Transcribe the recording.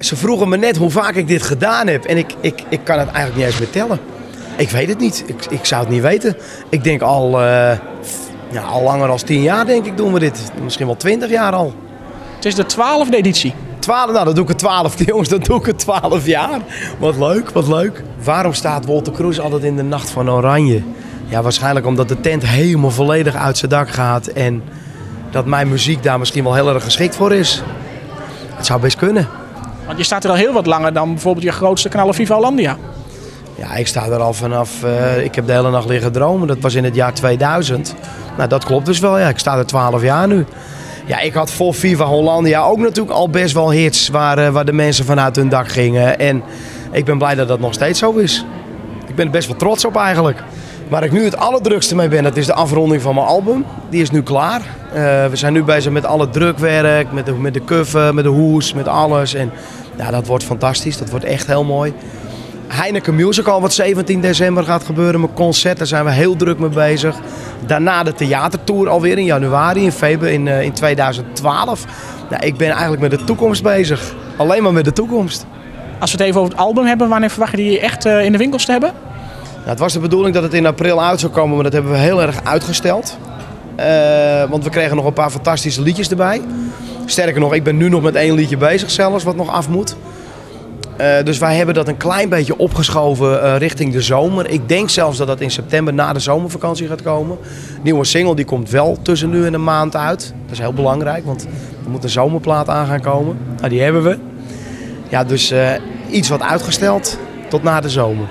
Ze vroegen me net hoe vaak ik dit gedaan heb. En ik kan het eigenlijk niet eens meer tellen. Ik weet het niet. Ik zou het niet weten. Ik denk al langer dan 10 jaar denk ik doen we dit. Misschien wel 20 jaar al. Het is de 12e editie. 12, nou dan doe ik het 12, jongens. Dan doe ik het 12 jaar. Wat leuk, wat leuk. Waarom staat Wolter Kroes altijd in de Nacht van Oranje? Ja, waarschijnlijk omdat de tent helemaal volledig uit zijn dak gaat. En dat mijn muziek daar misschien wel heel erg geschikt voor is. Het zou best kunnen. Want je staat er al heel wat langer dan bijvoorbeeld je grootste kanaal Viva Hollandia. Ja, ik sta er al vanaf... ik heb de hele nacht liggen dromen. Dat was in het jaar 2000. Nou, dat klopt dus wel. Ja, ik sta er 12 jaar nu. Ja, ik had voor Viva Hollandia ook natuurlijk al best wel hits waar de mensen vanuit hun dak gingen. En ik ben blij dat dat nog steeds zo is. Ik ben er best wel trots op eigenlijk. Waar ik nu het allerdrukste mee ben, dat is de afronding van mijn album. Die is nu klaar. We zijn nu bezig met alle drukwerk, met de cover, met de hoes, met alles. En ja, dat wordt fantastisch. Dat wordt echt heel mooi. Heineken Musical, wat 17 december gaat gebeuren. Mijn concert, daar zijn we heel druk mee bezig. Daarna de theatertour alweer in januari, in februari, in 2012. Nou, ik ben eigenlijk met de toekomst bezig. Alleen maar met de toekomst. Als we het even over het album hebben, wanneer verwacht je die echt in de winkels te hebben? Nou, het was de bedoeling dat het in april uit zou komen, maar dat hebben we heel erg uitgesteld. Want we kregen nog een paar fantastische liedjes erbij. Sterker nog, ik ben nu nog met 1 liedje bezig zelfs, wat nog af moet. Dus wij hebben dat een klein beetje opgeschoven richting de zomer. Ik denk zelfs dat dat in september na de zomervakantie gaat komen. Nieuwe single die komt wel tussen nu en een maand uit. Dat is heel belangrijk, want er moet een zomerplaat aan gaan komen. Nou, die hebben we. Ja, dus iets wat uitgesteld tot na de zomer.